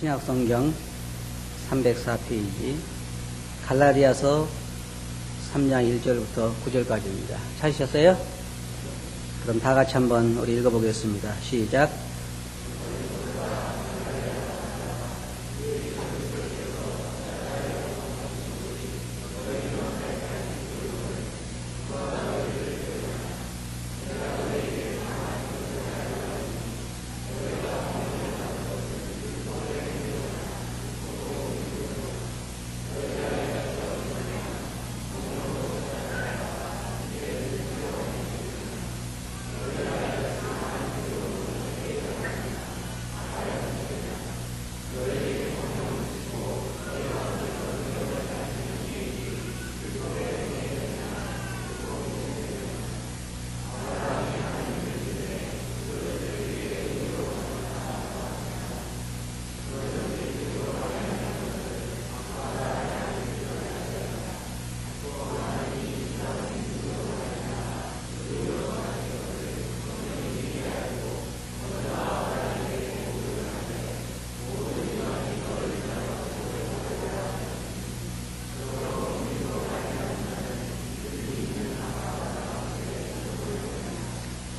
신약성경 304페이지 갈라디아서 3장 1절부터 9절까지입니다. 찾으셨어요? 그럼 다 같이 한번 우리 읽어보겠습니다. 시작.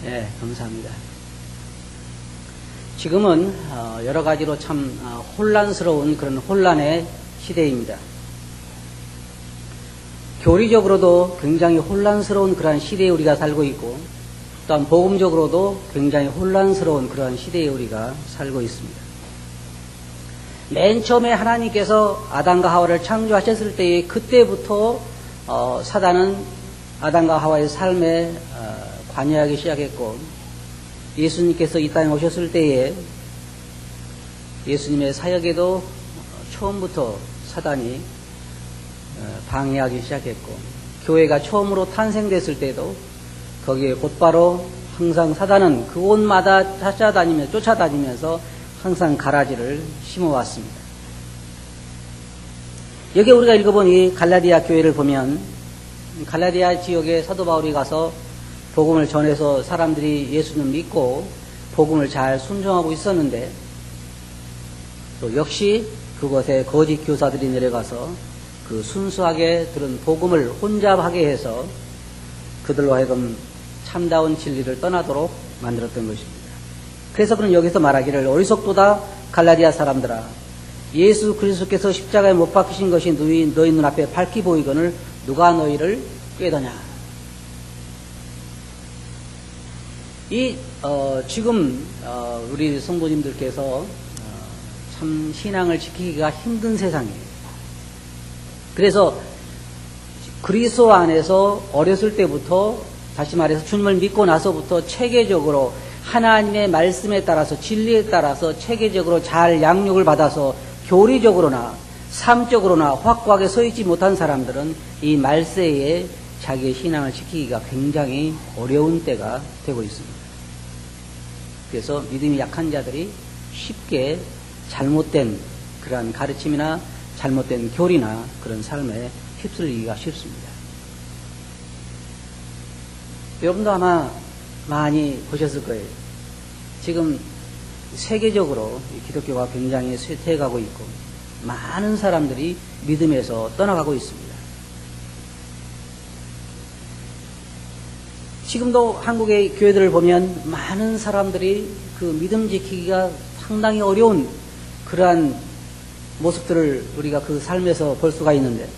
네, 감사합니다. 지금은 여러 가지로 참 혼란스러운 그런 혼란의 시대입니다. 교리적으로도 굉장히 혼란스러운 그러한 시대에 우리가 살고 있고, 또한 복음적으로도 굉장히 혼란스러운 그러한 시대에 우리가 살고 있습니다. 맨 처음에 하나님께서 아담과 하와를 창조하셨을 때에 그때부터 사단은 아담과 하와의 삶에 관여하기 시작했고, 예수님께서 이 땅에 오셨을 때에 예수님의 사역에도 처음부터 사단이 방해하기 시작했고, 교회가 처음으로 탄생됐을 때도 거기에 곧바로 항상 사단은 그 곳마다 쫓아다니면서 항상 가라지를 심어왔습니다. 여기 우리가 읽어본 이 갈라디아 교회를 보면, 갈라디아 지역에 사도 바울이 가서 복음을 전해서 사람들이 예수님 믿고 복음을 잘 순종하고 있었는데, 또 역시 그곳에 거짓 교사들이 내려가서 그 순수하게 들은 복음을 혼잡하게 해서 그들로 하여금 참다운 진리를 떠나도록 만들었던 것입니다. 그래서 그는 여기서 말하기를, 어리석도다 갈라디아 사람들아, 예수 그리스도께서 십자가에 못 박히신 것이 너희 눈앞에 밝히 보이거늘 누가 너희를 꾀더냐. 지금 우리 성도님들께서 참 신앙을 지키기가 힘든 세상이에요. 그래서 그리스도 안에서 어렸을 때부터, 다시 말해서 주님을 믿고 나서부터 체계적으로 하나님의 말씀에 따라서, 진리에 따라서 체계적으로 잘 양육을 받아서 교리적으로나 삶적으로나 확고하게 서 있지 못한 사람들은 이 말세에 자기의 신앙을 지키기가 굉장히 어려운 때가 되고 있습니다. 그래서 믿음이 약한 자들이 쉽게 잘못된 그러한 가르침이나 잘못된 교리나 그런 삶에 휩쓸리기가 쉽습니다. 여러분도 아마 많이 보셨을 거예요. 지금 세계적으로 기독교가 굉장히 쇠퇴해가고 있고, 많은 사람들이 믿음에서 떠나가고 있습니다. 지금도 한국의 교회들을 보면 많은 사람들이 그 믿음 지키기가 상당히 어려운 그러한 모습들을 우리가 그 삶에서 볼 수가 있는데,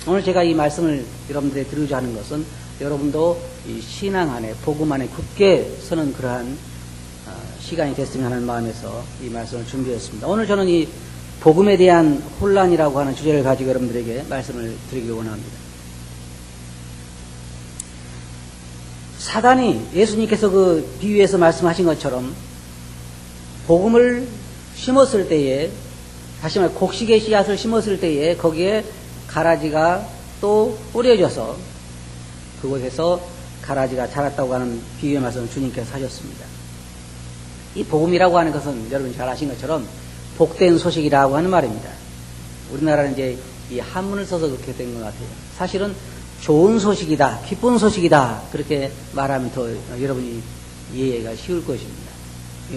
오늘 제가 이 말씀을 여러분들에게 드리고자 하는 것은 여러분도 이 신앙 안에, 복음 안에 굳게 서는 그러한 시간이 됐으면 하는 마음에서 이 말씀을 준비했습니다. 오늘 저는 이 복음에 대한 혼란이라고 하는 주제를 가지고 여러분들에게 말씀을 드리기 원합니다. 사단이 예수님께서 그 비유에서 말씀하신 것처럼 복음을 심었을 때에, 다시 말해 곡식의 씨앗을 심었을 때에 거기에 가라지가 또 뿌려져서 그곳에서 가라지가 자랐다고 하는 비유의 말씀을 주님께서 하셨습니다. 이 복음이라고 하는 것은 여러분 잘 아신 것처럼 복된 소식이라고 하는 말입니다. 우리나라는 이제 이 한문을 써서 그렇게 된 것 같아요. 사실은 좋은 소식이다, 기쁜 소식이다, 그렇게 말하면 더 여러분이 이해가 쉬울 것입니다.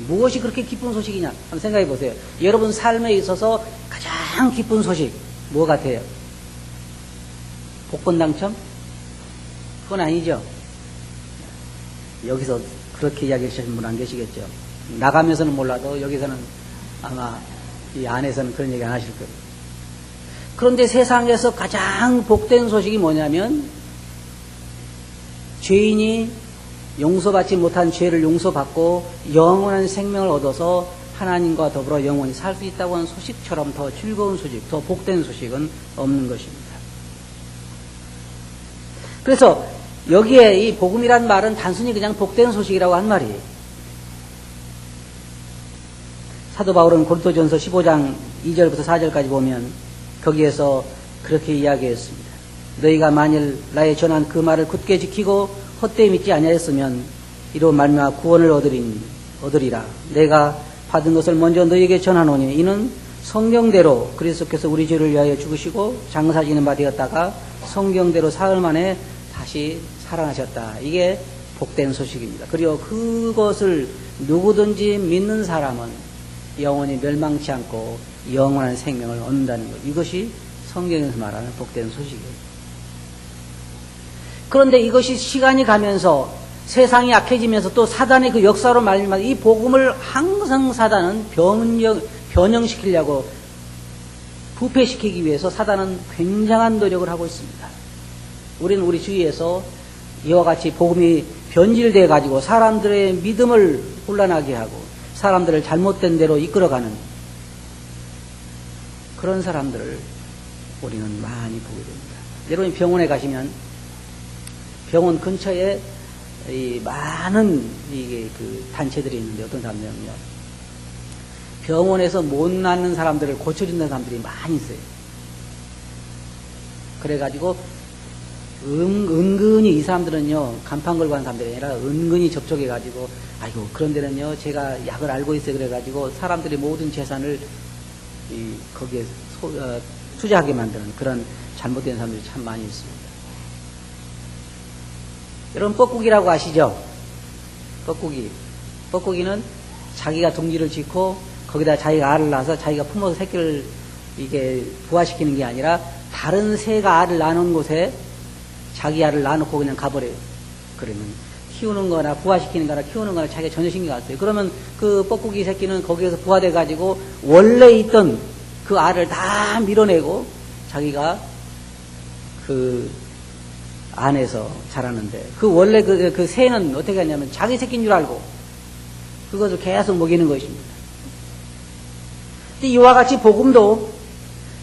무엇이 그렇게 기쁜 소식이냐? 한번 생각해 보세요. 여러분 삶에 있어서 가장 기쁜 소식 뭐 같아요? 복권 당첨? 그건 아니죠. 여기서 그렇게 이야기하시는 분 안 계시겠죠. 나가면서는 몰라도 여기서는 아마 이 안에서는 그런 얘기 안 하실 거예요. 그런데 세상에서 가장 복된 소식이 뭐냐면 죄인이 용서받지 못한 죄를 용서받고 영원한 생명을 얻어서 하나님과 더불어 영원히 살 수 있다고 하는 소식처럼 더 즐거운 소식, 더 복된 소식은 없는 것입니다. 그래서 여기에 이 복음이란 말은 단순히 그냥 복된 소식이라고 한 말이에요. 사도 바울은 고린도전서 15장 2절부터 4절까지 보면 거기에서 그렇게 이야기했습니다. 너희가 만일 나의 전한 그 말을 굳게 지키고 헛되이 믿지 아니하였으면 이로 말미암아 구원을 얻으리라. 내가 받은 것을 먼저 너희에게 전하노니 이는 성경대로 그리스도께서 우리 죄를 위하여 죽으시고 장사지는 바 되었다가 성경대로 사흘 만에 다시 살아나셨다. 이게 복된 소식입니다. 그리고 그것을 누구든지 믿는 사람은 영원히 멸망치 않고 영원한 생명을 얻는다는 것. 이것이 성경에서 말하는 복된 소식이에요. 그런데 이것이 시간이 가면서 세상이 약해지면서 또 사단의 그 역사로 말미암아 이 복음을 항상 사단은 변형시키려고 부패시키기 위해서 사단은 굉장한 노력을 하고 있습니다. 우리는 우리 주위에서 이와 같이 복음이 변질되어 가지고 사람들의 믿음을 혼란하게 하고 사람들을 잘못된 대로 이끌어가는 그런 사람들을 우리는 많이 보게 됩니다. 여러분이 병원에 가시면 병원 근처에 이 많은 이게 그 단체들이 있는데 어떤 사람들은요, 병원에서 못 낫는 사람들을 고쳐준다는 사람들이 많이 있어요. 그래가지고 은근히 이 사람들은요, 간판 걸고 하는 사람들이 아니라 은근히 접촉해가지고 아이고 그런 데는요 제가 약을 알고 있어요. 그래가지고 사람들이 모든 재산을 거기에 투자하게 만드는 그런 잘못된 사람들이 참 많이 있습니다. 여러분 뻐꾸기라고 아시죠? 뻐꾸기는 자기가 둥지를 짓고 거기다 자기가 알을 낳아서 자기가 품어서 새끼를 이게 부화시키는 게 아니라 다른 새가 알을 낳는 곳에 자기 알을 낳아놓고 그냥 가버려요. 그러면 키우는 거나 부화시키는 거나 키우는 거나 자기가 전혀 신경 안 써요. 그러면 그 뻐꾸기 새끼는 거기에서 부화돼 가지고 원래 있던 그 알을 다 밀어내고 자기가 그 안에서 자라는데 그 원래 그 새는 어떻게 하냐면 자기 새끼인 줄 알고 그것을 계속 먹이는 것입니다. 이와 같이 복음도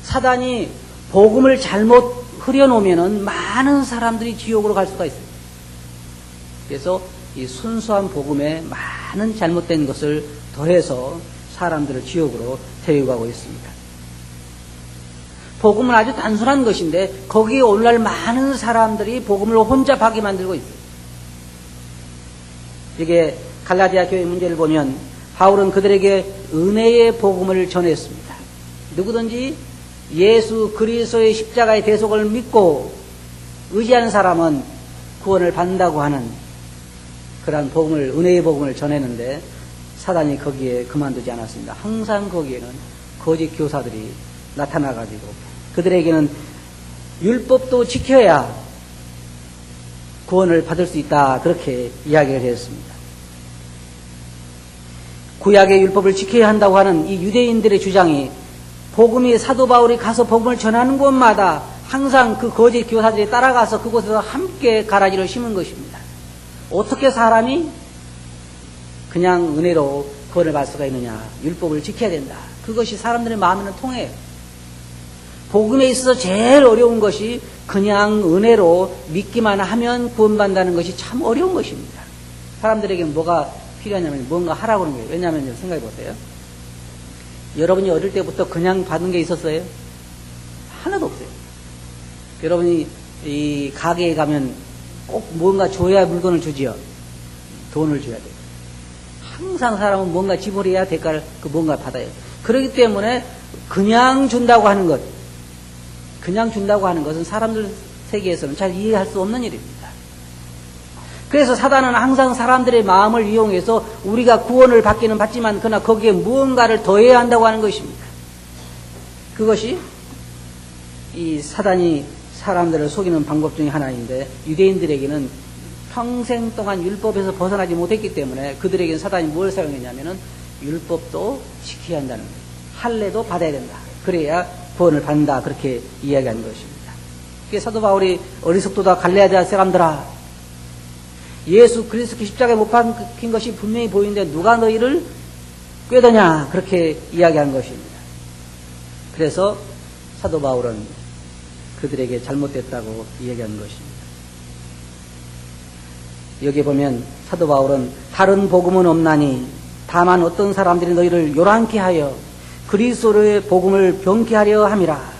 사단이 복음을 잘못 흐려놓으면은 많은 사람들이 지옥으로 갈 수가 있어요. 그래서 이 순수한 복음에 많은 잘못된 것을 더해서 사람들을 지옥으로 데려가고 있습니다. 복음은 아주 단순한 것인데 거기에 오늘날 많은 사람들이 복음을 혼잡하게 만들고 있어요. 이게 갈라디아 교회 문제를 보면 바울은 그들에게 은혜의 복음을 전했습니다. 누구든지 예수 그리스도의 십자가의 대속을 믿고 의지하는 사람은 구원을 받는다고 하는 그러한 복음을, 은혜의 복음을 전했는데 사단이 거기에 그만두지 않았습니다. 항상 거기에는 거짓 교사들이 나타나가지고 그들에게는 율법도 지켜야 구원을 받을 수 있다, 그렇게 이야기를 했습니다. 구약의 율법을 지켜야 한다고 하는 이 유대인들의 주장이 복음이 사도 바울이 가서 복음을 전하는 곳마다 항상 그 거짓 교사들이 따라가서 그곳에서 함께 가라지를 심은 것입니다. 어떻게 사람이 그냥 은혜로 구원을 받을 수가 있느냐? 율법을 지켜야 된다. 그것이 사람들의 마음에는 통해요. 복음에 있어서 제일 어려운 것이 그냥 은혜로 믿기만 하면 구원받는다는 것이 참 어려운 것입니다. 사람들에게 뭐가 필요하냐면 뭔가 하라고 하는 거예요. 왜냐하면 생각해 보세요. 여러분이 어릴 때부터 그냥 받은 게 있었어요? 하나도 없어요. 여러분이 이 가게에 가면 꼭 뭔가 줘야 물건을 주지요. 돈을 줘야 돼요. 항상 사람은 뭔가 지불해야 대가를 그 뭔가 받아요. 그렇기 때문에 그냥 준다고 하는 것은 사람들 세계에서는 잘 이해할 수 없는 일입니다. 그래서 사단은 항상 사람들의 마음을 이용해서 우리가 구원을 받기는 받지만 그러나 거기에 무언가를 더해야 한다고 하는 것입니다. 그것이 이 사단이 사람들을 속이는 방법 중에 하나인데, 유대인들에게는 평생 동안 율법에서 벗어나지 못했기 때문에 그들에게는 사단이 뭘 사용했냐면은 율법도 지켜야 한다는 거예요. 할례도 받아야 된다. 그래야 구원을 받는다. 그렇게 이야기하는 것입니다. 그게 사도 바울이 어리석도다 갈라디아 사람들아, 예수 그리스도 십자가에 못 박힌 것이 분명히 보이는데 누가 너희를 꾀더냐, 그렇게 이야기하는 것입니다. 그래서 사도 바울은 그들에게 잘못됐다고 이야기하는 것입니다. 여기 보면 사도 바울은 다른 복음은 없나니 다만 어떤 사람들이 너희를 요란케 하여 그리스도의 복음을 병케하려 함이라.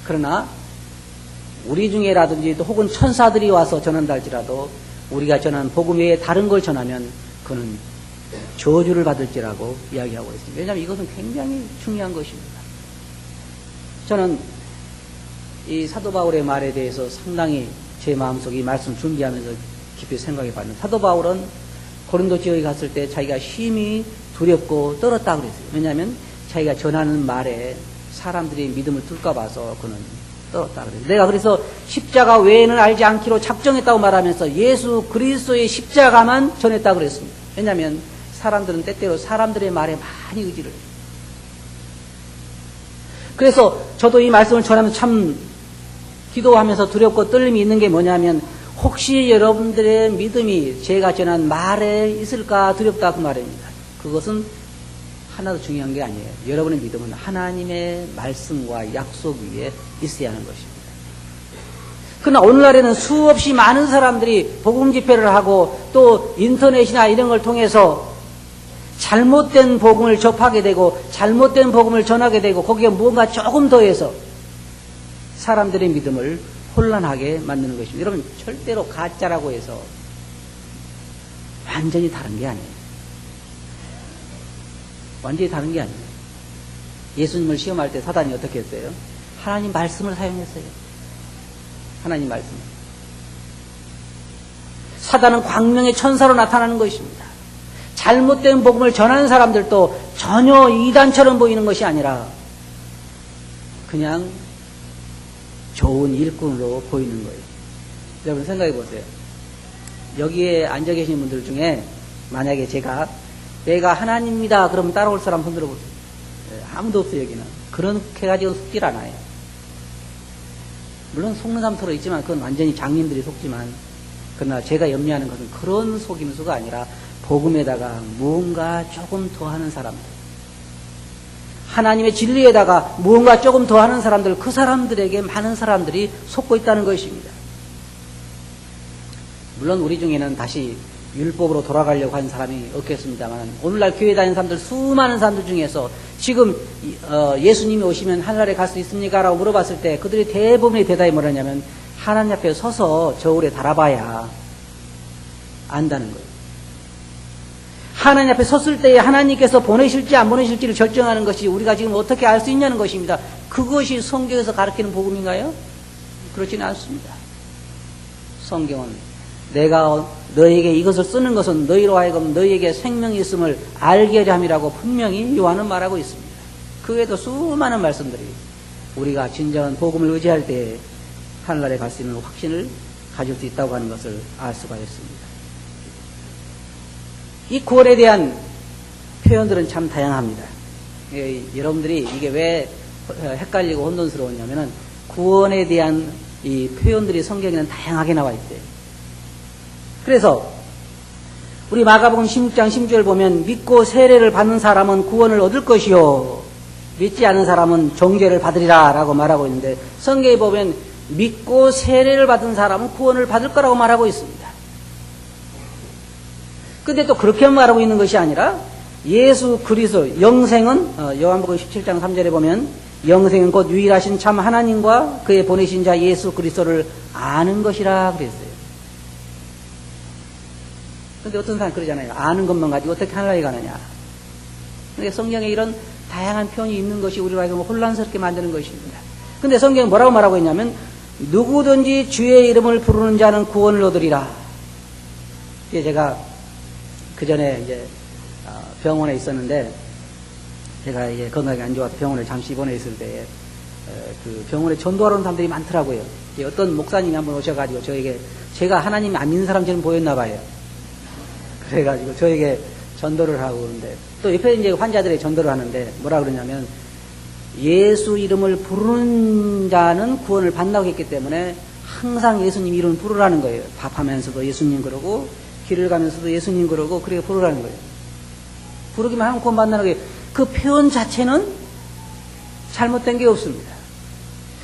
그러나 우리 중에라든지 또 혹은 천사들이 와서 전한다 할지라도 우리가 전한 복음 외에 다른 걸 전하면 그는 저주를 받을지라고 이야기하고 있습니다. 왜냐하면 이것은 굉장히 중요한 것입니다. 저는 이 사도 바울의 말에 대해서 상당히 제 마음속에 이 말씀 준비하면서 깊이 생각해 봤는데, 사도 바울은 고린도 지역에 갔을 때 자기가 심히 두렵고 떨었다 그랬어요. 왜냐하면 자기가 전하는 말에 사람들이 믿음을 둘까 봐서 그는 떨었다 그랬어요. 내가 그래서 십자가 외에는 알지 않기로 작정했다고 말하면서 예수 그리스도의 십자가만 전했다고 그랬습니다. 왜냐하면 사람들은 때때로 사람들의 말에 많이 의지를 해요. 그래서 저도 이 말씀을 전하면서 참 기도하면서 두렵고 떨림이 있는 게 뭐냐면, 혹시 여러분들의 믿음이 제가 전한 말에 있을까 두렵다, 그 말입니다. 그것은 하나도 중요한 게 아니에요. 여러분의 믿음은 하나님의 말씀과 약속 위에 있어야 하는 것입니다. 그러나 오늘날에는 수없이 많은 사람들이 복음 집회를 하고 또 인터넷이나 이런 걸 통해서 잘못된 복음을 접하게 되고 잘못된 복음을 전하게 되고 거기에 무언가 조금 더해서 사람들의 믿음을 혼란하게 만드는 것입니다. 여러분, 절대로 가짜라고 해서 완전히 다른 게 아니에요. 완전히 다른 게 아니에요. 예수님을 시험할 때 사단이 어떻게 했어요? 하나님 말씀을 사용했어요. 하나님 말씀. 사단은 광명의 천사로 나타나는 것입니다. 잘못된 복음을 전하는 사람들도 전혀 이단처럼 보이는 것이 아니라 그냥 좋은 일꾼으로 보이는 거예요. 여러분 생각해 보세요. 여기에 앉아 계신 분들 중에 만약에 내가 하나님입니다 그러면 따라올 사람 손들어 보세요. 아무도 없어요. 여기는. 그렇게 가지고 속질 않아요. 물론 속는 사람 서로 있지만 그건 완전히 장님들이 속지만, 그러나 제가 염려하는 것은 그런 속임수가 아니라 복음에다가 무언가 조금 더 하는 사람들, 하나님의 진리에다가 무언가 조금 더 하는 사람들, 그 사람들에게 많은 사람들이 속고 있다는 것입니다. 물론 우리 중에는 다시 율법으로 돌아가려고 하는 사람이 없겠습니다만, 오늘날 교회 다니는 사람들, 수많은 사람들 중에서 지금 예수님이 오시면 하늘나라에 갈 수 있습니까? 라고 물어봤을 때 그들이 대부분의 대답이 뭐냐면, 하나님 앞에 서서 저울에 달아봐야 안다는 거예요. 하나님 앞에 섰을 때에 하나님께서 보내실지 안 보내실지를 결정하는 것이 우리가 지금 어떻게 알 수 있냐는 것입니다. 그것이 성경에서 가르치는 복음인가요? 그렇지는 않습니다. 성경은 내가 너희에게 이것을 쓰는 것은 너희로 하여금 너희에게 생명이 있음을 알게 하려 함이라고 분명히 요한은 말하고 있습니다. 그 외에도 수많은 말씀들이 우리가 진정한 복음을 의지할 때에 하늘나라에 갈 수 있는 확신을 가질 수 있다고 하는 것을 알 수가 있습니다. 이 구원에 대한 표현들은 참 다양합니다. 여러분들이 이게 왜 헷갈리고 혼돈스러웠냐면은 구원에 대한 이 표현들이 성경에는 다양하게 나와 있대요. 그래서 우리 마가복음 16장 16절 보면, 믿고 세례를 받는 사람은 구원을 얻을 것이요 믿지 않은 사람은 정죄를 받으리라 라고 말하고 있는데, 성경에 보면 믿고 세례를 받은 사람은 구원을 받을 거라고 말하고 있습니다. 근데 또 그렇게 말하고 있는 것이 아니라 예수 그리스도 영생은 요한복음 17장 3절에 보면 영생은 곧 유일하신 참 하나님과 그의 보내신 자 예수 그리스도를 아는 것이라 그랬어요. 근데 어떤 사람이 그러잖아요. 아는 것만 가지고 어떻게 하늘나라에 가느냐. 근데 성경에 이런 다양한 표현이 있는 것이 우리가 혼란스럽게 만드는 것입니다. 근데 성경은 뭐라고 말하고 있냐면, 누구든지 주의 이름을 부르는 자는 구원을 얻으리라. 제가 그 전에 이제 병원에 있었는데, 제가 이제 건강이 안 좋아서 병원에 잠시 입원해 있을 때, 그 병원에 전도하러 온 사람들이 많더라고요. 어떤 목사님이 한번 오셔가지고 저에게, 제가 하나님이 안 믿는 사람처럼 보였나 봐요. 그래가지고 저에게 전도를 하고 그러는데, 또 옆에 이제 환자들의 전도를 하는데 뭐라 그러냐면, 예수 이름을 부르는 자는 구원을 받는다고 했기 때문에 항상 예수님 이름을 부르라는 거예요. 밥하면서도 예수님 그러고, 길을 가면서도 예수님 그러고, 그렇게 부르라는 거예요. 부르기만 하면 구원 받는다는 게, 그 표현 자체는 잘못된 게 없습니다.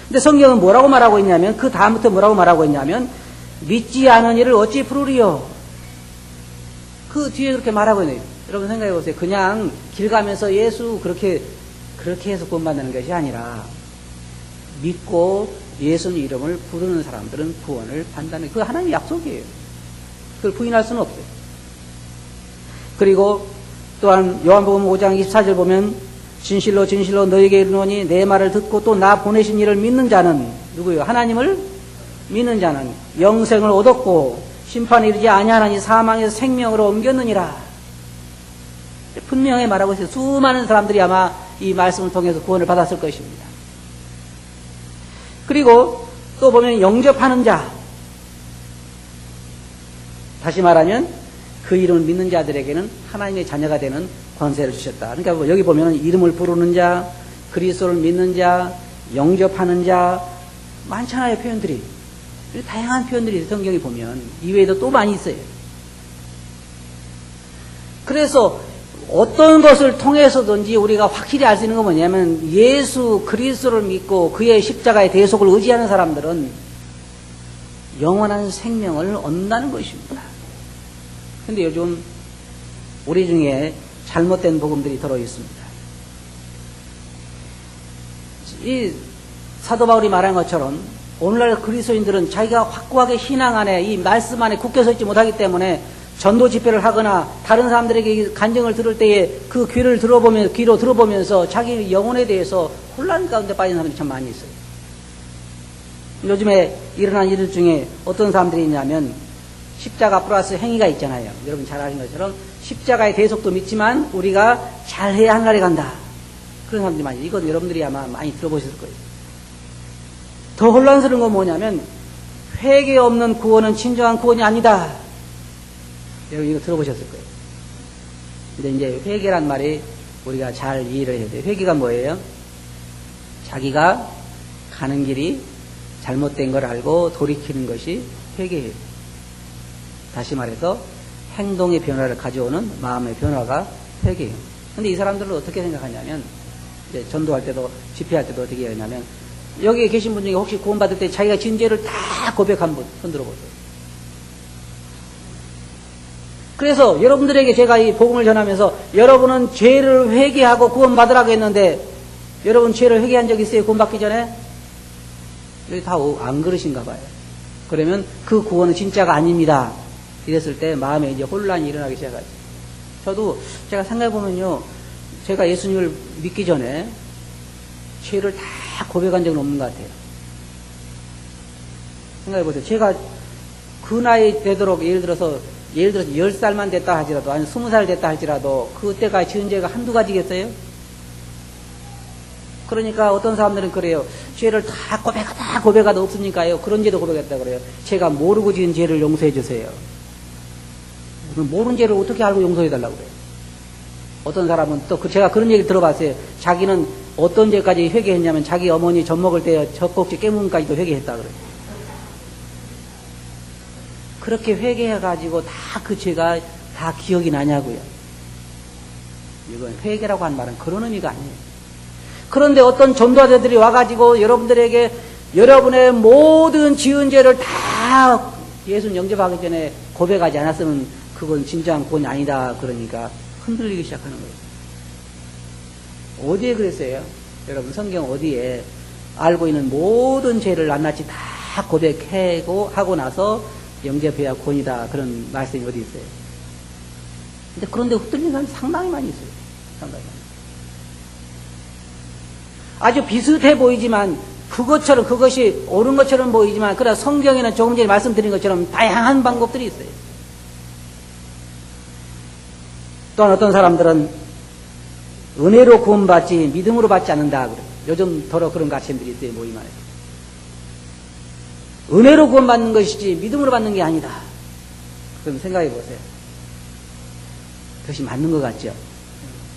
근데 성경은 뭐라고 말하고 있냐면, 그 다음부터 뭐라고 말하고 있냐면, 믿지 않은 이를 어찌 부르리요? 그 뒤에 그렇게 말하고 있네요. 여러분 생각해 보세요. 그냥 길 가면서 예수 그렇게 해서 구원받는 것이 아니라, 믿고 예수님 이름을 부르는 사람들은 구원을 받는다는, 그 하나님의 약속이에요. 그걸 부인할 수는 없어요. 그리고 또한 요한복음 5장 24절 보면, 진실로 진실로 너에게 이르노니 내 말을 듣고 또 나 보내신 이를 믿는 자는, 누구요? 하나님을 믿는 자는 영생을 얻었고 심판에 이르지 아니하나니 사망에서 생명으로 옮겼느니라. 분명히 말하고 있어요. 수많은 사람들이 아마 이 말씀을 통해서 구원을 받았을 것입니다. 그리고 또 보면 영접하는 자, 다시 말하면 그 이름을 믿는 자들에게는 하나님의 자녀가 되는 권세를 주셨다. 그러니까 여기 보면 이름을 부르는 자, 그리스도를 믿는 자, 영접하는 자, 많잖아요, 표현들이. 다양한 표현들이 성경에 보면 이외에도 또 많이 있어요. 그래서 어떤 것을 통해서든지 우리가 확실히 알 수 있는 건 뭐냐면, 예수 그리스도를 믿고 그의 십자가의 대속을 의지하는 사람들은 영원한 생명을 얻는다는 것입니다. 근데 요즘 우리 중에 잘못된 복음들이 들어 있습니다. 이 사도 바울이 말한 것처럼 오늘날 그리스도인들은 자기가 확고하게 신앙 안에, 이 말씀 안에 굳게 서 있지 못하기 때문에 전도 집회를 하거나 다른 사람들에게 간증을 들을 때에 그 귀로 들어보면서 자기 영혼에 대해서 혼란 가운데 빠진 사람들이 참 많이 있어요. 요즘에 일어난 일들 중에 어떤 사람들이 있냐면, 십자가 플러스 행위가 있잖아요. 여러분 잘 아시는 것처럼 십자가의 대속도 믿지만 우리가 잘해야 하늘나라에 간다. 그런 사람들이 많이 있어요. 이건 여러분들이 아마 많이 들어보셨을 거예요. 더 혼란스러운 건 뭐냐면, 회개 없는 구원은 진정한 구원이 아니다. 여러분 이거 들어보셨을 거예요. 근데 이제 회개란 말이 우리가 잘 이해를 해야 돼요. 회개가 뭐예요? 자기가 가는 길이 잘못된 걸 알고 돌이키는 것이 회개예요. 다시 말해서 행동의 변화를 가져오는 마음의 변화가 회개예요. 근데 이 사람들은 어떻게 생각하냐면, 이제 전도할 때도 집회할 때도 어떻게 하냐면, 여기에 계신 분 중에 혹시 구원받을 때 자기가 지은 죄를 다 고백한 분 손 들어보세요. 그래서 여러분들에게 제가 이 복음을 전하면서, 여러분은 죄를 회개하고 구원받으라고 했는데 여러분 죄를 회개한 적 있어요? 구원받기 전에? 여기 다 안 그러신가 봐요. 그러면 그 구원은 진짜가 아닙니다. 이랬을 때 마음에 이제 혼란이 일어나기 시작하죠. 저도 제가 생각해보면요, 제가 예수님을 믿기 전에 죄를 다 고백한 적은 없는 것 같아요. 생각해보세요. 제가 그 나이 되도록 예를 들어서 10살만 됐다 하지라도, 아니 20살 됐다 할지라도 그때까지 지은 죄가 한두 가지겠어요? 그러니까 어떤 사람들은 그래요. 죄를 다 고백하다 없으니까요. 그런 죄도 고백했다 그래요. 제가 모르고 지은 죄를 용서해 주세요. 모르는 죄를 어떻게 알고 용서해 달라고 그래요. 어떤 사람은 또 제가 그런 얘기 들어봤어요. 자기는 어떤 죄까지 회개했냐면, 자기 어머니 젖 먹을 때 젖꼭지 깨물음까지도 회개했다 그래요. 그렇게 회개해가지고 다 그 죄가 다 기억이 나냐고요. 이건 회개라고 하는 말은 그런 의미가 아니에요. 그런데 어떤 전도자들이 와가지고 여러분들에게 여러분의 모든 지은 죄를 다 예수님 영접하기 전에 고백하지 않았으면 그건 진짜한 구원이 아니다. 그러니까 흔들리기 시작하는 거예요. 어디에 그랬어요? 여러분 성경 어디에 알고 있는 모든 죄를 낱낱이 다 고백하고 하고 나서 영접해야 구원이다. 그런 말씀이 어디 있어요? 근데 그런데 흔들리는 사람이 상당히 많이 있어요. 상당히 많이. 아주 비슷해 보이지만, 그것이 옳은 것처럼 보이지만, 그러나 성경에는 조금 전에 말씀드린 것처럼 다양한 방법들이 있어요. 또한 어떤 사람들은 은혜로 구원받지 믿음으로 받지 않는다 그래. 요즘 더러 그런 가르침들이 있어요. 모임 안에. 은혜로 구원받는 것이지 믿음으로 받는 게 아니다. 그럼 생각해 보세요. 그것이 맞는 것 같죠?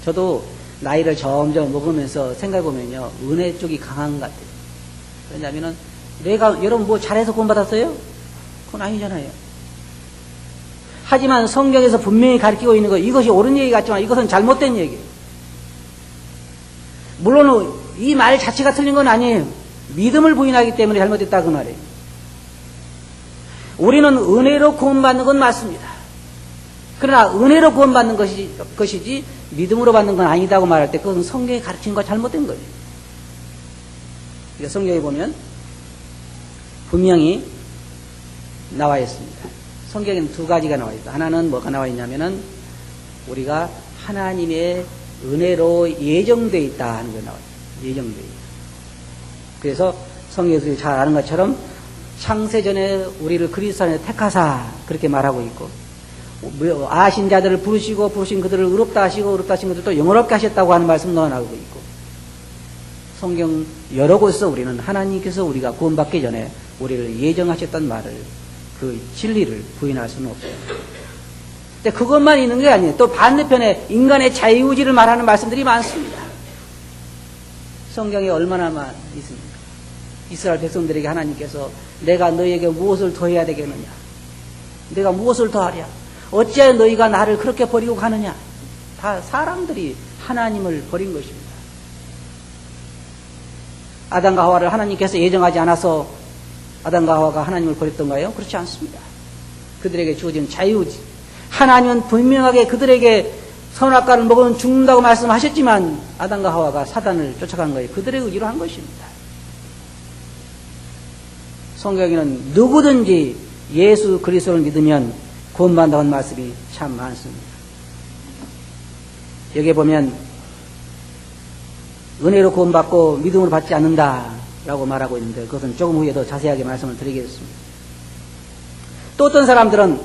저도 나이를 점점 먹으면서 생각해 보면요, 은혜 쪽이 강한 것 같아요. 왜냐하면은 여러분 뭐 잘해서 구원받았어요? 그건 아니잖아요. 하지만 성경에서 분명히 가르치고 있는 거, 이것이 옳은 얘기 같지만 이것은 잘못된 얘기예요. 물론 이 말 자체가 틀린 건 아니에요. 믿음을 부인하기 때문에 잘못됐다 그 말이에요. 우리는 은혜로 구원받는 건 맞습니다. 그러나 은혜로 구원받는 것이지 믿음으로 받는 건 아니다고 말할 때 그것은 성경이 가르친 거 잘못된 거예요. 성경에 보면 분명히 나와 있습니다. 성경에는 두 가지가 나와 있다. 하나는 뭐가 나와 있냐면은 우리가 하나님의 은혜로 예정되어 있다 하는 게 나와 있어요. 예정되어 있다. 그래서 성경에서 잘 아는 것처럼 창세전에 우리를 그리스도 안에 택하사 그렇게 말하고 있고, 아신 자들을 부르신 그들을 의롭다 하시고 의롭다 하신 그들을 또 영원롭게 하셨다고 하는 말씀 넣어나오고 있고, 성경 여러 곳에서 우리는 하나님께서 우리가 구원받기 전에 우리를 예정하셨던 말을, 그 진리를 부인할 수는 없어요. 근데 그것만 있는 게 아니에요. 또 반대편에 인간의 자유의지를 말하는 말씀들이 많습니다. 성경에 얼마나 많이 있습니까? 이스라엘 백성들에게 하나님께서 내가 너희에게 무엇을 더해야 되겠느냐? 내가 무엇을 더하랴? 어찌하여 너희가 나를 그렇게 버리고 가느냐? 다 사람들이 하나님을 버린 것입니다. 아담과 하와를 하나님께서 예정하지 않아서 아담과 하와가 하나님을 버렸던가요? 그렇지 않습니다. 그들에게 주어진 자유의지. 하나님은 분명하게 그들에게 선악과를 먹으면 죽는다고 말씀하셨지만 아담과 하와가 사단을 쫓아간 거예요. 그들의 의지로 한 것입니다. 성경에는 누구든지 예수 그리스도를 믿으면 구원받는다는 말씀이 참 많습니다. 여기에 보면 은혜로 구원받고 믿음으로 받지 않는다라고 말하고 있는데 그것은 조금 후에 더 자세하게 말씀을 드리겠습니다. 또 어떤 사람들은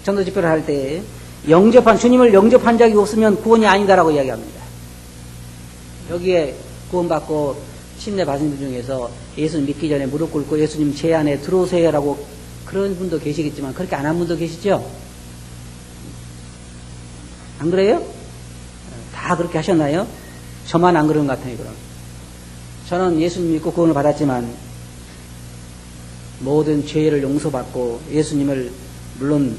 전도 집회를 할 때 주님을 영접한 적이 없으면 구원이 아니다라고 이야기합니다. 여기에 구원받고 침례 받은 분 중에서 예수 믿기 전에 무릎 꿇고 예수님 제 안에 들어오세요라고 그런 분도 계시겠지만 그렇게 안 한 분도 계시죠? 안 그래요? 다 그렇게 하셨나요? 저만 안 그런 것 같아요. 그럼 저는 예수님 믿고 구원을 받았지만 모든 죄를 용서받고 예수님을 물론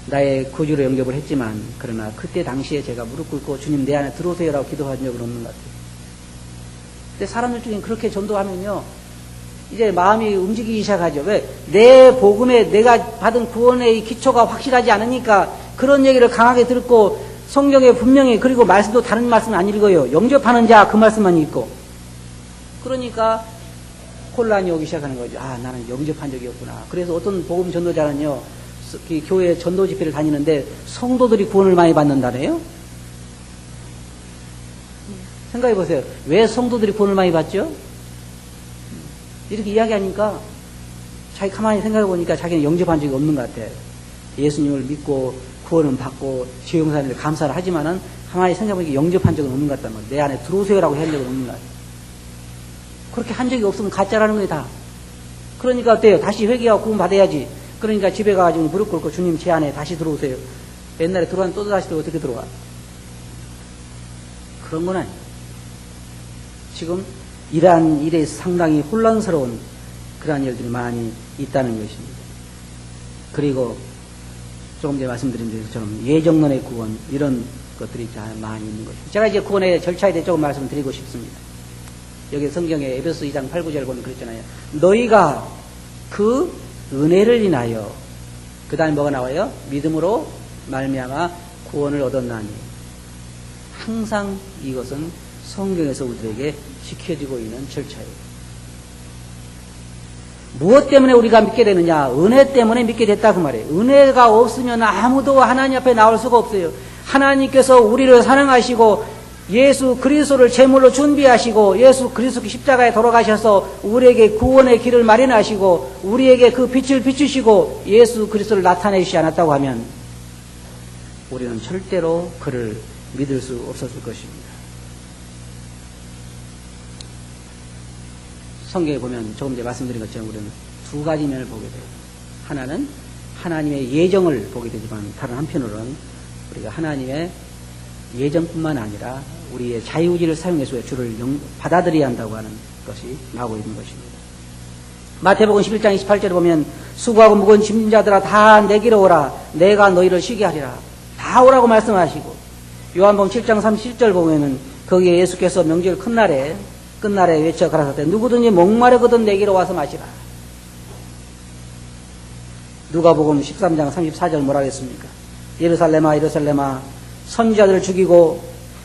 나의 구주로 영접을 했지만 그러나 그때 당시에 제가 무릎 꿇고 주님 내 안에 들어오세요라고 기도한 적은 없는 것 같아요. 근데 사람들 중에 그렇게 전도하면요 이제 마음이 움직이기 시작하죠. 왜? 내 복음에 내가 받은 구원의 기초가 확실하지 않으니까 그런 얘기를 강하게 듣고 성경에 분명히 그리고 말씀도 다른 말씀 안 읽어요. 영접하는 자 그 말씀만 읽고 그러니까 혼란이 오기 시작하는 거죠. 아 나는 영접한 적이 없구나. 그래서 어떤 복음 전도자는요 교회 전도 집회를 다니는데 성도들이 구원을 많이 받는다네요. 생각해 보세요. 왜 성도들이 구원을 많이 받죠? 이렇게 이야기하니까 자기 가만히 생각해 보니까 자기는 영접한 적이 없는 것 같아. 예수님을 믿고 구원은 받고 죄 용서를 감사를 하지만은 가만히 생각해 보니까 영접한 적은 없는 것 같단 말이야. 내 안에 들어오세요라고 한 적은 없는 것 같아. 그렇게 한 적이 없으면 가짜라는 거예요 다. 그러니까 어때요? 다시 회개하고 구원 받아야지. 그러니까 집에 가가지고 무릎 꿇고 주님 제 안에 다시 들어오세요. 옛날에 들어왔는데 또 다시 들어와. 어떻게 들어와? 그런 건 아니에요. 지금 이러한 일에 상당히 혼란스러운 그러한 일들이 많이 있다는 것입니다. 그리고 조금 전에 말씀드린 것처럼 예정론의 구원 이런 것들이 잘 많이 있는 것입니다. 제가 이제 구원의 절차에 대해 조금 말씀드리고 싶습니다. 여기 성경에 에베소 2장 8, 9절 보면 그랬잖아요. 너희가 그 은혜를 인하여 그 다음에 뭐가 나와요? 믿음으로 말미암아 구원을 얻었나니. 항상 이것은 성경에서 우리에게 지켜지고 있는 절차예요. 무엇 때문에 우리가 믿게 되느냐? 은혜 때문에 믿게 됐다 그 말이에요. 은혜가 없으면 아무도 하나님 앞에 나올 수가 없어요. 하나님께서 우리를 사랑하시고 예수 그리스도를 제물로 준비하시고 예수 그리스도 십자가에 돌아가셔서 우리에게 구원의 길을 마련하시고 우리에게 그 빛을 비추시고 예수 그리스도를 나타내시지 않았다고 하면 우리는 절대로 그를 믿을 수 없었을 것입니다. 성경에 보면 조금 전에 말씀드린 것처럼 우리는 두 가지 면을 보게 돼요. 하나는 하나님의 예정을 보게 되지만 다른 한편으로는 우리가 하나님의 예정뿐만 아니라 우리의 자유의지를 사용해서 주를 받아들여야 한다고 하는 것이 나오고 있는 것입니다. 마태복음 11장 28절에 보면 수고하고 무거운 짐진 자들아 다 내게로 오라 내가 너희를 쉬게 하리라. 다 오라고 말씀하시고 요한복음 7장 37절 보면은 거기에 예수께서 명절 끝날에 외쳐 가라사대 누구든지 목마르거든 내게로 와서 마시라. 누가복음 13장 34절 뭐라 했습니까? 예루살렘아 예루살렘아 선지자들을 죽이고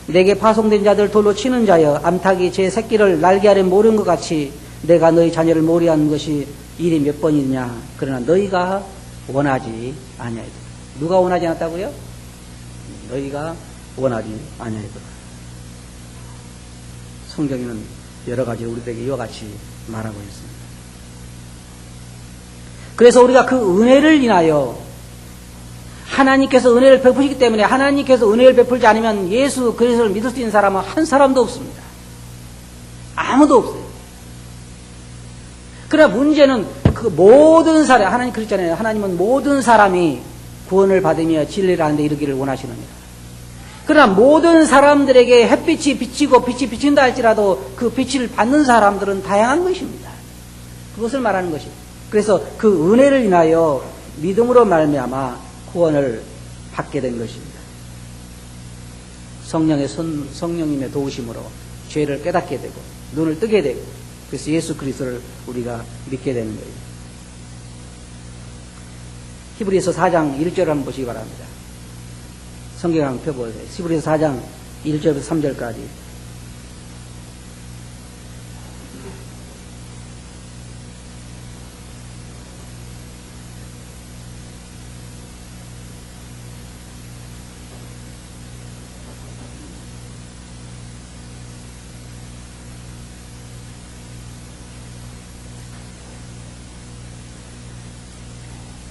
내게 파송된 자들 돌로 치는 자여 암탉이 제 새끼를 날개 아래 모른 것 같이 내가 너희 자녀를 모리한 것이 일이 몇 번이냐. 그러나 너희가 원하지 아니하리라. 누가 원하지 않았다고요? 너희가 원하지 아니하리라. 성경에는 여러 가지 우리들에게 이와 같이 말하고 있습니다. 그래서 우리가 그 은혜를 인하여 하나님께서 은혜를 베푸시기 때문에 하나님께서 은혜를 베풀지 않으면 예수 그리스도를 믿을 수 있는 사람은 한 사람도 없습니다. 아무도 없어요. 그러나 문제는 그 모든 사람, 하나님 그랬잖아요. 하나님은 모든 사람이 구원을 받으며 진리를 아는 데 이르기를 원하시느니라. 그러나 모든 사람들에게 햇빛이 비치고 빛이 비친다 할지라도 그 빛을 받는 사람들은 다양한 것입니다. 그것을 말하는 것입니다. 그래서 그 은혜를 인하여 믿음으로 말미암아 구원을 받게 된 것입니다. 성령님의 도우심으로 죄를 깨닫게 되고 눈을 뜨게 되고 그래서 예수 그리스도를 우리가 믿게 되는 거예요. 히브리서 4장 1절을 한번 보시기 바랍니다. 성경 한번 펴보세요. 히브리서 4장 1절부터 3절까지.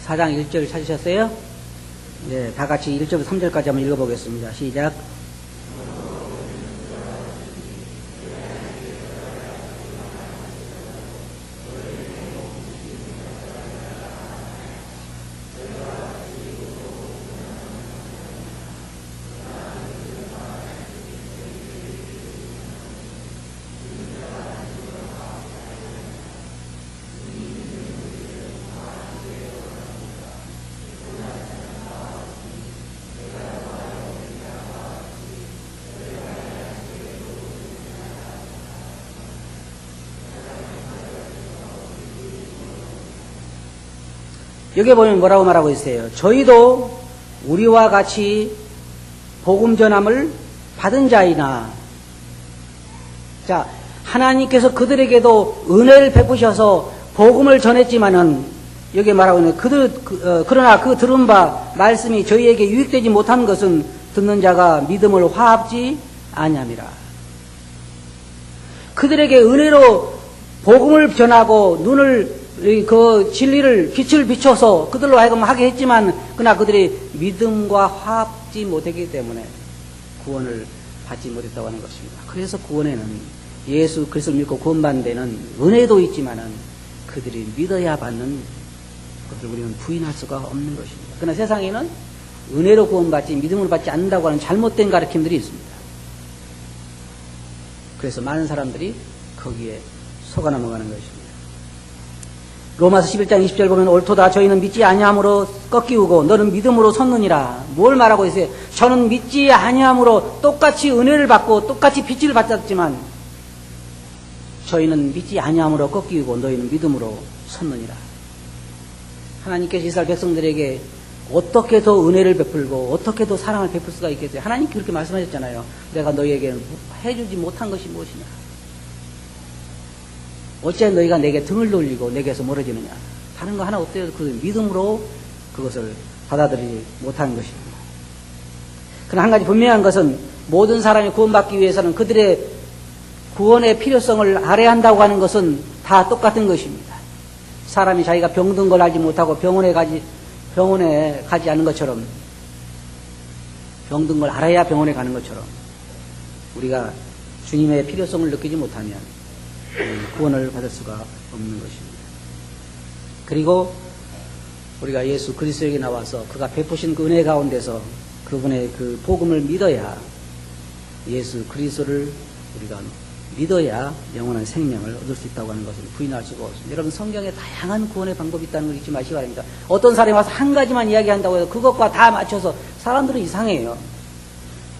사장 1절 찾으셨어요? 네, 다 같이 1절부터 3절까지 한번 읽어보겠습니다. 시작. 여기 보면 뭐라고 말하고 있어요? 저희도 우리와 같이 복음 전함을 받은 자이나. 자, 하나님께서 그들에게도 은혜를 베푸셔서 복음을 전했지만은 여기 말하고 있는 그러나 그 들은 바 말씀이 저희에게 유익되지 못한 것은 듣는 자가 믿음을 화합지 아니함이라. 그들에게 은혜로 복음을 전하고 그 진리를 빛을 비춰서 그들로 하여금 하게 했지만 그러나 그들이 믿음과 화합지 못했기 때문에 구원을 받지 못했다고 하는 것입니다. 그래서 구원에는 예수 그리스도를 믿고 구원받는 데는 은혜도 있지만은 그들이 믿어야 받는 것을 우리는 부인할 수가 없는 것입니다. 그러나 세상에는 은혜로 구원받지 믿음으로 받지 않는다고 하는 잘못된 가르침들이 있습니다. 그래서 많은 사람들이 거기에 속아 넘어가는 것입니다. 로마서 11장 20절 보면 옳도다 저희는 믿지 아니함으로 꺾이우고 너는 믿음으로 섰느니라. 뭘 말하고 있어요? 저는 믿지 아니함으로 똑같이 은혜를 받고 똑같이 빛을 받았지만 저희는 믿지 아니함으로 꺾이우고 너희는 믿음으로 섰느니라. 하나님께서 이스라엘 백성들에게 어떻게 더 은혜를 베풀고 어떻게 더 사랑을 베풀 수가 있겠어요? 하나님께 그렇게 말씀하셨잖아요. 내가 너희에게 해주지 못한 것이 무엇이냐? 어째 너희가 내게 등을 돌리고 내게서 멀어지느냐? 다른 거 하나 없어요. 그 믿음으로 그것을 받아들이지 못하는 것입니다. 그러나 한 가지 분명한 것은 모든 사람이 구원받기 위해서는 그들의 구원의 필요성을 알아야 한다고 하는 것은 다 똑같은 것입니다. 사람이 자기가 병든 걸 알지 못하고 병원에 가지 않은 것처럼 병든 걸 알아야 병원에 가는 것처럼 우리가 주님의 필요성을 느끼지 못하면 구원을 받을 수가 없는 것입니다. 그리고 우리가 예수 그리스도에게 나와서 그가 베푸신 그 은혜 가운데서 그분의 그 복음을 믿어야 예수 그리스도를 우리가 믿어야 영원한 생명을 얻을 수 있다고 하는 것을 부인할 수가 없습니다. 여러분 성경에 다양한 구원의 방법이 있다는 걸 잊지 마시기 바랍니다. 어떤 사람이 와서 한 가지만 이야기한다고 해서 그것과 다 맞춰서 사람들은 이상해요.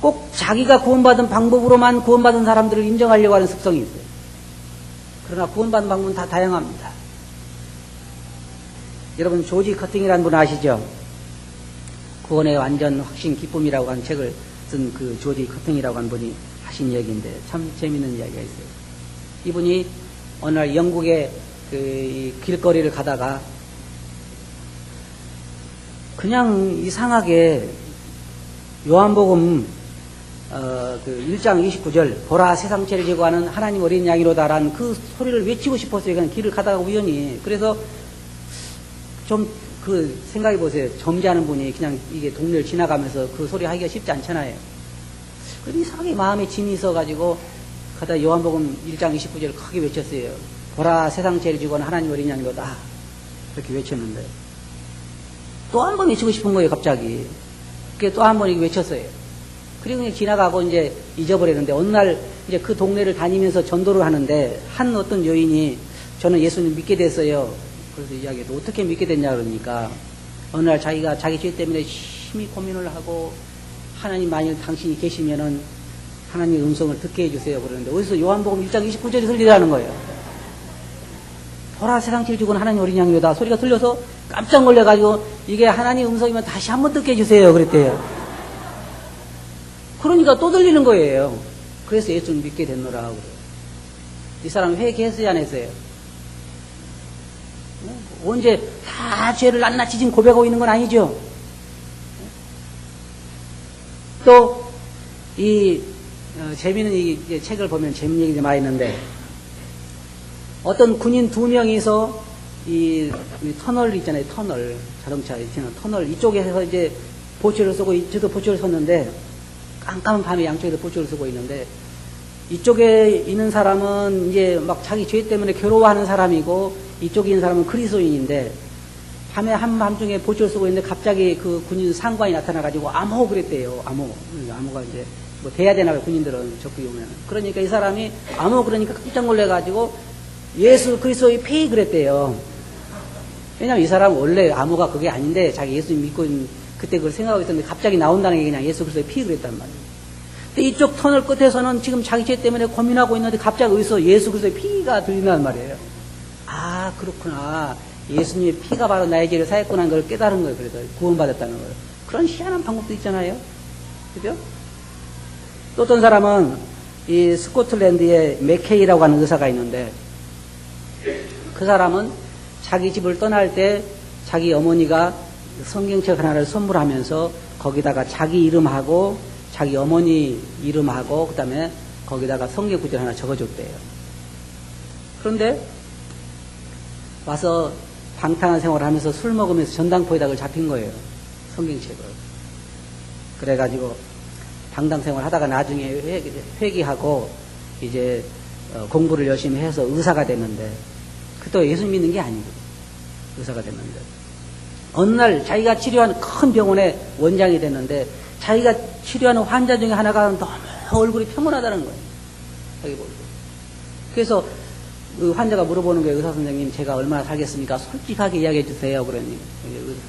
꼭 자기가 구원받은 방법으로만 구원받은 사람들을 인정하려고 하는 습성이 있어요. 그러나 구원받은 방법은 다 다양합니다. 여러분 조지 커팅이라는 분 아시죠? 구원의 완전 확신 기쁨이라고 하는 책을 쓴 그 조지 커팅이라고 하는 분이 하신 얘기인데 참 재미있는 이야기가 있어요. 이분이 어느 날 영국의 그 길거리를 가다가 그냥 이상하게 요한복음 그 1장 29절 보라 세상 죄를 제거하는 하나님 어린 양이로다라는 그 소리를 외치고 싶었어요. 그냥 길을 가다가 우연히. 그래서 좀 그 생각해 보세요. 점잖은 분이 그냥 이게 동네를 지나가면서 그 소리 하기가 쉽지 않잖아요. 그래서 이상하게 마음에 진이 있어가지고 가다 요한복음 1장 29절을 크게 외쳤어요. 보라 세상 죄를 지고는 하나님 어린 양이로다. 그렇게 외쳤는데 또 한 번 외치고 싶은 거예요. 갑자기. 그게 또 한 번 외쳤어요. 그리고 그냥 지나가고 이제 잊어버리는데 어느 날 이제 그 동네를 다니면서 전도를 하는데 한 어떤 여인이 저는 예수님 믿게 됐어요. 그래서 이야기해도 어떻게 믿게 됐냐 그러니까 어느 날 자기가 자기 죄 때문에 심히 고민을 하고 하나님 만일 당신이 계시면은 하나님의 음성을 듣게 해주세요 그러는데 어디서 요한복음 1장 29절이 들리라는 거예요. 보라 세상 죄를 지고는 하나님 어린 양이로다 소리가 들려서 깜짝 놀래가지고 이게 하나님 음성이면 다시 한번 듣게 해주세요 그랬대요. 그러니까 또 들리는 거예요. 그래서 예수를 믿게 됐노라 하고. 이 사람 회개했어요 안 했어요? 언제 다 죄를 낱낱이 지금 고백하고 있는 건 아니죠. 또 이 재미있는 이 책을 보면 재미있는 얘기가 많이 있는데 어떤 군인 2명이서 이 터널 있잖아요. 터널 자동차 있잖아요. 터널 이쪽에서 이제 보초를 쓰고 저도 보초를 섰는데 깜깜한 밤에 양쪽에서 보초를 쓰고 있는데 이쪽에 있는 사람은 이제 막 자기 죄 때문에 괴로워하는 사람이고 이쪽에 있는 사람은 그리스도인인데 밤에 한밤중에 보초를 쓰고 있는데 갑자기 그 군인 상관이 나타나가지고 암호 그랬대요. 암호가 이제 뭐 돼야 되나 봐요. 군인들은 적극이 오면. 그러니까 이 사람이 암호 그러니까 깜짝 놀래가지고 예수 그리스도의 폐이 그랬대요. 왜냐면 이 사람은 원래 암호가 그게 아닌데 자기 예수 믿고 있는 그때 그걸 생각하고 있었는데 갑자기 나온다는 게 그냥 예수 그리스도의 피 그랬단 말이에요. 근데 이쪽 터널 끝에서는 지금 자기 죄 때문에 고민하고 있는데 갑자기 어디서 예수 그리스도의 피가 들린단 말이에요. 아 그렇구나. 예수님의 피가 바로 나의 죄를 사했구나 하는 걸 깨달은 거예요. 그래서 구원받았다는 거예요. 그런 희한한 방법도 있잖아요. 그죠? 또 어떤 사람은 이 스코틀랜드에 맥케이라고 하는 의사가 있는데 그 사람은 자기 집을 떠날 때 자기 어머니가 성경책 하나를 선물하면서 거기다가 자기 이름하고 자기 어머니 이름하고 그 다음에 거기다가 성경 구절 하나 적어줬대요. 그런데 와서 방탕한 생활을 하면서 술 먹으면서 전당포에다 그걸 잡힌 거예요. 성경책을. 그래가지고 방탕 생활 하다가 나중에 회개하고 이제 공부를 열심히 해서 의사가 됐는데 그때 예수 믿는 게 아니고 의사가 됐는데 어느 날 자기가 치료하는 큰 병원의 원장이 됐는데 자기가 치료하는 환자 중에 하나가 너무 얼굴이 평온하다는 거예요. 자기 얼굴. 그래서 그 환자가 물어보는 거예요. 의사 선생님 제가 얼마나 살겠습니까? 솔직하게 이야기해 주세요. 그러니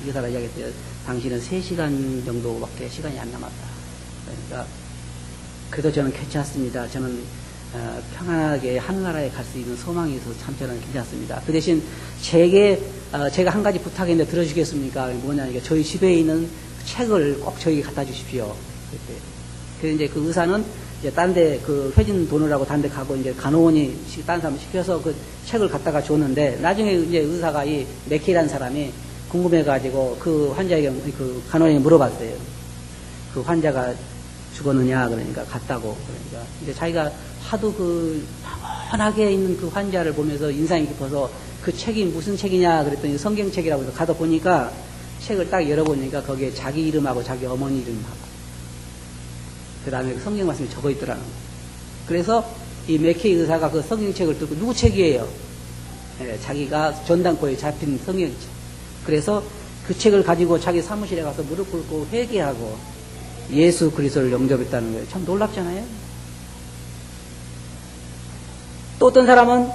의사가 이야기했대요. 당신은 3시간 정도밖에 시간이 안 남았다. 그러니까 그래도 저는 괜찮습니다. 저는 평안하게 하늘나라에 갈 수 있는 소망이 있어서 참 저는 괜찮습니다. 그 대신 제가 한 가지 부탁했는데 들어주시겠습니까? 뭐냐니까 저희 집에 있는 책을 꼭 저에게 갖다 주십시오. 그래서 이제 그 의사는 이제 딴 데 그 회진 돈을 하고 딴 데 가고 이제 간호원이 딴 사람 시켜서 그 책을 갖다가 줬는데 나중에 이제 의사가 이 맥키라는 사람이 궁금해가지고 그 환자에게 그 간호원에게 물어봤어요. 그 환자가 죽었느냐 그러니까 갔다고 그러니까 이제 자기가 하도 그 편하게 있는 그 환자를 보면서 인상이 깊어서 그 책이 무슨 책이냐 그랬더니 성경책이라고 해서 가다 보니까 책을 딱 열어보니까 거기에 자기 이름하고 자기 어머니 이름하고 그 다음에 성경 말씀이 적어 있더라는 거예요. 그래서 이 맥케이 의사가 그 성경책을 들고, 누구 책이에요? 예, 자기가 전당포에 잡힌 성경책. 그래서 그 책을 가지고 자기 사무실에 가서 무릎 꿇고 회개하고 예수 그리스도를 영접했다는 거예요. 참 놀랍잖아요. 또 어떤 사람은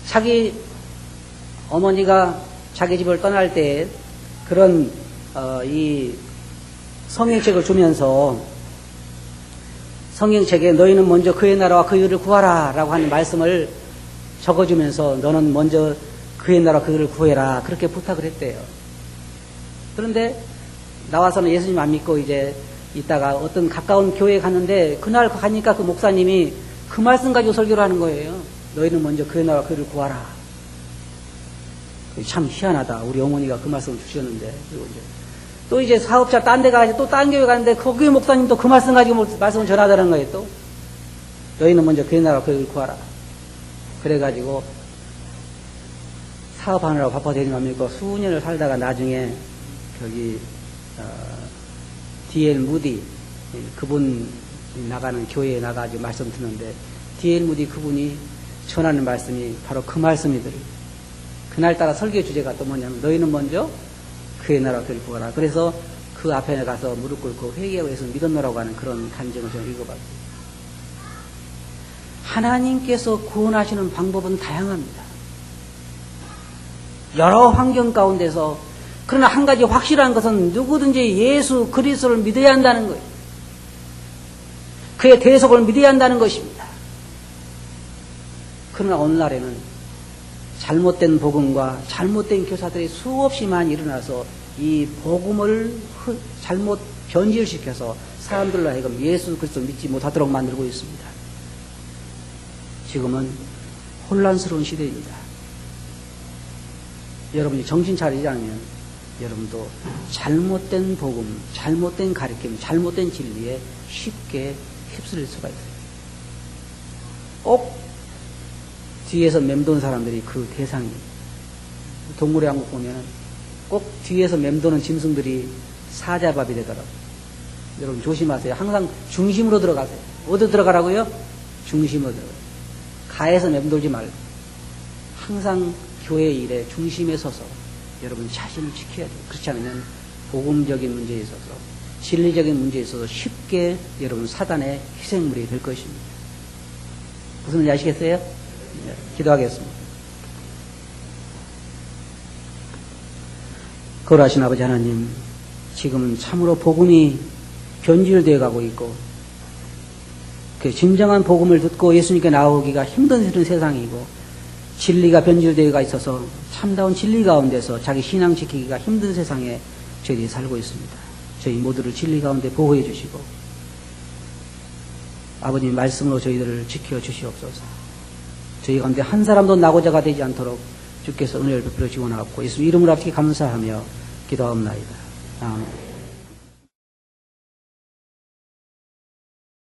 자기 어머니가 자기 집을 떠날 때 그런 이 성경책을 주면서 성경책에 너희는 먼저 그의 나라와 그의 의를 구하라 라고 하는 말씀을 적어주면서 너는 먼저 그의 나라와 그의 의를 구해라 그렇게 부탁을 했대요. 그런데 나와서는 예수님 안 믿고 이제 있다가 어떤 가까운 교회에 갔는데 그날 가니까 그 목사님이 그 말씀 가지고 설교를 하는 거예요. 너희는 먼저 그의 나라와 그의 의를 구하라. 참 희한하다. 우리 어머니가 그 말씀을 주셨는데. 그리고 또 이제 사업자 딴 데 가서 또 딴 교회 가는데 거기 목사님도 그 말씀 가지고 말씀을 전하다는 거예요. 또 너희는 먼저 그의 나라와 그의 의를 구하라. 그래가지고 사업하느라고 바빠지는 거 아닙니까? 수년을 살다가 나중에 거기 D.L. 무디 그분 나가는 교회에 나가지고 말씀 듣는데 D.L. 무디 그분이 전하는 말씀이 바로 그 말씀이더래요. 그날따라 설교 주제가 또 뭐냐면 너희는 먼저 그의 나라와 그의 의를 구하라. 그래서 그 앞에 가서 무릎 꿇고 회개하고 해서 믿었노라고 하는 그런 간증을 저는 읽어봤어요. 하나님께서 구원하시는 방법은 다양합니다. 여러 환경 가운데서 그러나 한 가지 확실한 것은 누구든지 예수 그리스도를 믿어야 한다는 거예요. 그의 대속을 믿어야 한다는 것입니다. 그러나 오늘날에는 잘못된 복음과 잘못된 교사들이 수없이 많이 일어나서 이 복음을 잘못 변질시켜서 사람들로 하여금 예수 그리스도를 믿지 못하도록 만들고 있습니다. 지금은 혼란스러운 시대입니다. 여러분이 정신 차리지 않으면 여러분도 잘못된 복음, 잘못된 가르침, 잘못된 진리에 쉽게 휩쓸릴 수가 있어요. 꼭 뒤에서 맴도는 사람들이 그 대상이에요. 동물의 왕국 보면 꼭 뒤에서 맴도는 짐승들이 사자밥이 되더라고요. 여러분 조심하세요. 항상 중심으로 들어가세요. 어디 들어가라고요? 중심으로 들어가요. 가에서 맴돌지 말고 항상 교회 일에 중심에 서서 여러분 자신을 지켜야 돼요. 그렇지 않으면 복음적인 문제에 있어서 진리적인 문제에 있어서 쉽게 여러분 사단의 희생물이 될 것입니다. 무슨 말인지 아시겠어요? 네, 기도하겠습니다. 거룩하신 아버지 하나님, 지금은 참으로 복음이 변질되어 가고 있고 그 진정한 복음을 듣고 예수님께 나오기가 힘든 세상이고 진리가 변질되어 있어서 참다운 진리 가운데서 자기 신앙 지키기가 힘든 세상에 저희들이 살고 있습니다. 저희 모두를 진리 가운데 보호해 주시고 아버님 말씀으로 저희들을 지켜 주시옵소서. 저희 가운데 한 사람도 낙오자가 되지 않도록 주께서 은혜를 베풀어 주시고 나옵고 예수 이름으로 앞에 감사하며 기도하옵나이다. 아멘.